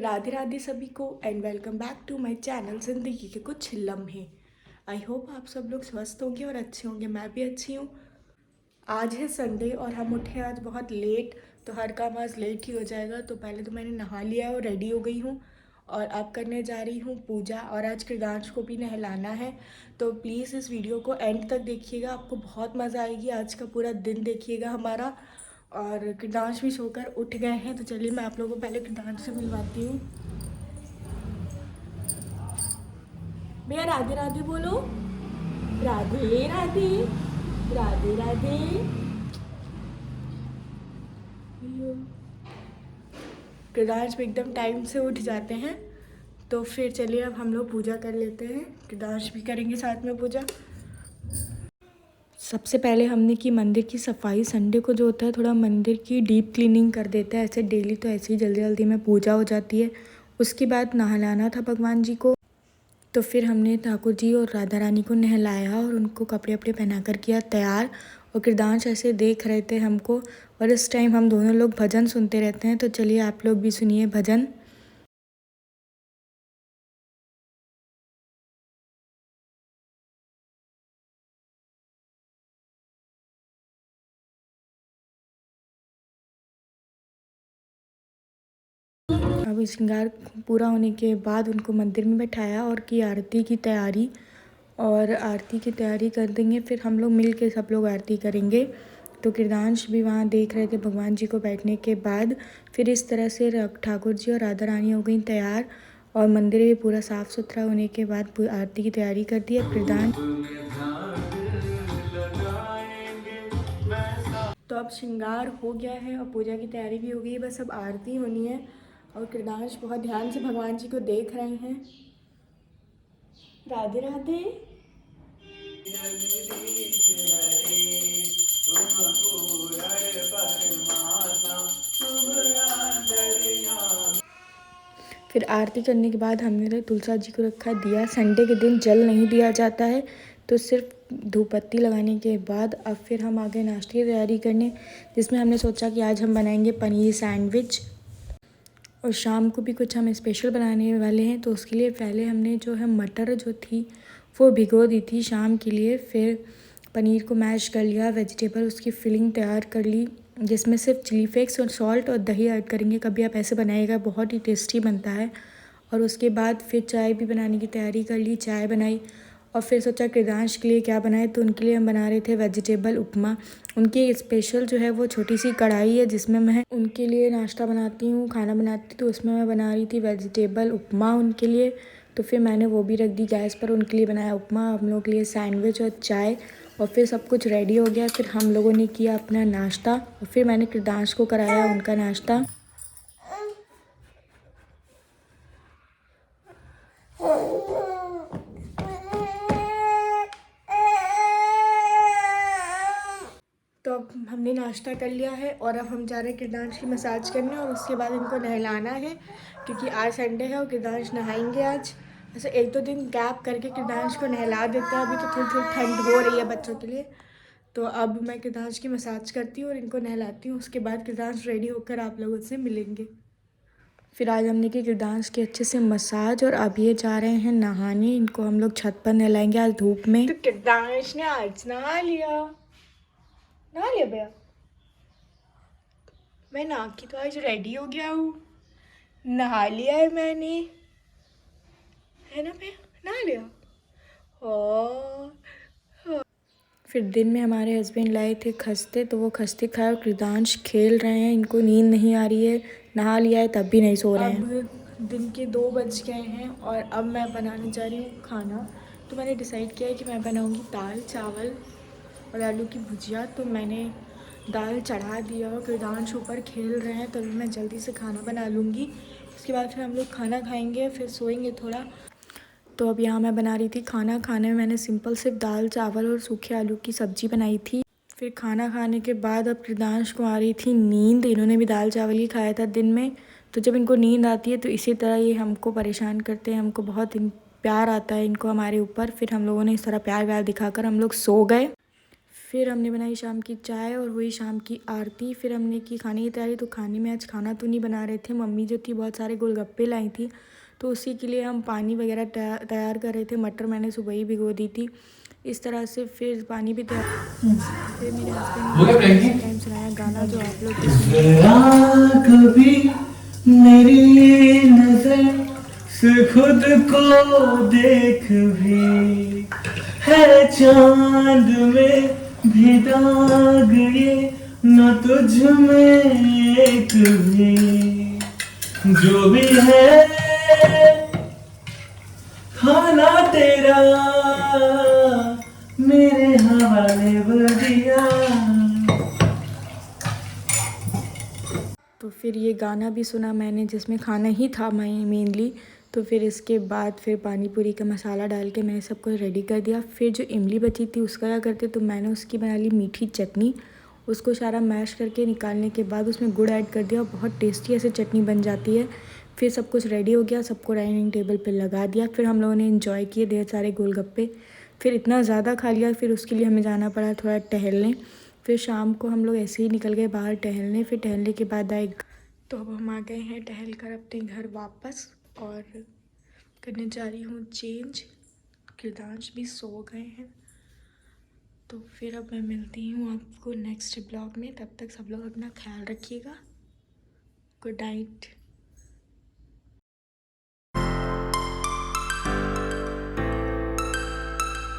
राधे राधे सभी को and welcome back to my channel ज़िंदगी के कुछ लम्हे। आई होप आप सब लोग स्वस्थ होंगे और अच्छे होंगे। मैं भी अच्छी हूँ। आज है संडे और हम उठे आज बहुत लेट, तो हर काम आज लेट ही हो जाएगा। तो पहले तो मैंने नहा लिया और रेडी हो गई हूँ और अब करने जा रही हूँ पूजा। और आज कृदांश को भी नहलाना है, तो प्लीज़ इस वीडियो को एंड तक देखिएगा, आपको बहुत मज़ा आएगी। आज का पूरा दिन देखिएगा हमारा। और कृदांश भी सोकर उठ गए हैं, तो चलिए मैं आप लोगों को पहले कृदांश से मिलवाती हूँ। भैया राधे राधे बोलो। राधे राधे राधे राधे। कृदांश भी एकदम टाइम से उठ जाते हैं, तो फिर चलिए अब हम लोग पूजा कर लेते हैं। कृदांश भी करेंगे साथ में पूजा। सबसे पहले हमने की मंदिर की सफाई। संडे को जो होता है थोड़ा मंदिर की डीप क्लीनिंग कर देते हैं। ऐसे डेली तो ऐसे ही जल्दी जल्दी में पूजा हो जाती है। उसके बाद नहलाना था भगवान जी को, तो फिर हमने ठाकुर जी और राधा रानी को नहलाया और उनको कपड़े वपड़े पहना कर किया तैयार। और कृदांश ऐसे देख रहे थे हमको, और इस टाइम हम दोनों लोग भजन सुनते रहते हैं, तो चलिए आप लोग भी सुनिए भजन। अब श्रृंगार पूरा होने के बाद उनको मंदिर में बैठाया और की आरती की तैयारी। और आरती की तैयारी कर देंगे, फिर हम लोग मिल के सब लोग आरती करेंगे। तो कृदांश भी वहाँ देख रहे थे भगवान जी को बैठने के बाद। फिर इस तरह से ठाकुर जी और राधा रानी हो गई तैयार, और मंदिर भी पूरा साफ़ सुथरा होने के बाद आरती की तैयारी कर दी है कृदांश। तो अब श्रृंगार हो गया है और पूजा की तैयारी भी हो गई है, बस अब आरती होनी है। और कृदांश बहुत ध्यान से भगवान जी को देख रहे हैं। राधे राधे। फिर आरती करने के बाद हमने तुलसा जी को रखा दिया। संडे के दिन जल नहीं दिया जाता है, तो सिर्फ धूप बत्ती लगाने के बाद अब फिर हम आगे नाश्ते की तैयारी करने, जिसमें हमने सोचा कि आज हम बनाएंगे पनीर सैंडविच। और शाम को भी कुछ हम स्पेशल बनाने वाले हैं, तो उसके लिए पहले हमने जो है मटर जो थी वो भिगो दी थी शाम के लिए। फिर पनीर को मैश कर लिया, वेजिटेबल उसकी फिलिंग तैयार कर ली, जिसमें सिर्फ चिली फ्लेक्स और सॉल्ट और दही ऐड करेंगे। कभी आप ऐसे बनाइएगा, बहुत ही टेस्टी बनता है। और उसके बाद फिर चाय भी बनाने की तैयारी कर ली, चाय बनाई। और फिर सोचा कृदांश के लिए क्या बनाए, तो उनके लिए हम बना रहे थे वेजिटेबल उपमा। उनकी स्पेशल जो है वो छोटी सी कढ़ाई है, जिसमें मैं उनके लिए नाश्ता बनाती हूँ, खाना बनाती, तो उसमें मैं बना रही थी वेजिटेबल उपमा उनके लिए। तो फिर मैंने वो भी रख दी गैस पर, उनके लिए बनाया उपमा, हम लोग के लिए सैंडविच और चाय। और फिर सब कुछ रेडी हो गया। फिर हम लोगों ने किया अपना नाश्ता, और फिर मैंने कृदांश को कराया उनका नाश्ता। तो अब हमने नाश्ता कर लिया है और अब हम जा रहे हैं कृदांश की मसाज करने, और उसके बाद इनको नहलाना है, क्योंकि आज संडे है और कृदांश नहाएंगे आज। ऐसे एक दो दिन गैप करके कृदांश को नहला देते हैं। अभी तो थोड़ी थोड़ी ठंड हो रही है बच्चों के लिए, तो अब मैं कृदांश की मसाज करती हूँ और इनको नहलाती हूँ। उसके बाद कृदांश रेडी होकर आप लोगों से मिलेंगे। फिर आज हमने की कृदांश की अच्छे से मसाज, और अब ये जा रहे हैं नहाने। इनको हम लोग छत पर नहलाएंगे आज धूप में। तो कृदांश ने आज नहा लिया। नहा लिया भैया। मैं नहा के तो आज रेडी हो गया हूँ, नहा लिया है मैंने, है ना भैया, नहा लिया। और फिर दिन में हमारे हस्बैंड लाए थे खस्ते, तो वो खस्ते खाए और कृदांश खेल रहे हैं। इनको नींद नहीं आ रही है, नहा लिया है तब भी नहीं सो रहे हैं। अब दिन के 2 बज गए हैं और अब मैं बनाने जा रही हूँ खाना। तो मैंने डिसाइड किया है कि मैं बनाऊँगी दाल चावल और आलू की भुजिया। तो मैंने दाल चढ़ा दिया और कृदांश ऊपर खेल रहे हैं, तभी मैं जल्दी से खाना बना लूँगी। उसके बाद फिर हम लोग खाना खाएंगे, फिर सोएंगे थोड़ा। तो अब यहाँ मैं बना रही थी खाना। खाने में मैंने सिंपल सिर्फ दाल चावल और सूखे आलू की सब्ज़ी बनाई थी। फिर खाना खाने के बाद अब कृदांश को आ रही थी नींद। इन्होंने भी दाल चावल ही खाया था दिन में, तो जब इनको नींद आती है तो इसी तरह ये हमको परेशान करते हैं। हमको बहुत प्यार आता है इनको हमारे ऊपर। फिर हम लोगों ने इस तरह प्यार व्यार दिखाकर हम लोग सो गए। फिर हमने बनाई शाम की चाय और हुई शाम की आरती। फिर हमने की खाने की तैयारी। तो खाने में आज खाना तो नहीं बना रहे थे, मम्मी जो थी बहुत सारे गोलगप्पे लाई थी, तो उसी के लिए हम पानी वगैरह तैयार कर रहे थे। मटर मैंने सुबह ही भिगो दी थी इस तरह से। फिर पानी भी तैयार। फिर मेरे हस्बैंड ने इसी टाइम सुनाया गाना जो आप लोग भी सुने। कभी मेरी नजर से खुद को देख भी, है चांद में भी दाग ये न तुझ में एक भी, जो भी है खाना तेरा मेरे हवाले बदिया। तो फिर ये गाना भी सुना मैंने जिसमें खाना ही था मेनली। तो फिर इसके बाद फिर पानी पूरी का मसाला डाल के मैंने सब कुछ रेडी कर दिया। फिर जो इमली बची थी उसका क्या करते, तो मैंने उसकी बना ली मीठी चटनी। उसको सारा मैश करके निकालने के बाद उसमें गुड़ ऐड कर दिया और बहुत टेस्टी ऐसे चटनी बन जाती है। फिर सब कुछ रेडी हो गया, सबको डाइनिंग टेबल पर लगा दिया। फिर हम लोगों ने इन्जॉय किए ढेर सारे गोलगप्पे। फिर इतना ज़्यादा खा लिया, फिर उसके लिए हमें जाना पड़ा थोड़ा टहलने। फिर शाम को हम लोग ऐसे ही निकल गए बाहर टहलने। फिर टहलने के बाद आए, तो अब हम आ गए हैं टहल कर अपने घर वापस और करने जा रही हूँ चेंज। कृदांश भी सो गए हैं। तो फिर अब मैं मिलती हूँ आपको नेक्स्ट ब्लॉग में। तब तक सब लोग अपना ख्याल रखिएगा। Good night.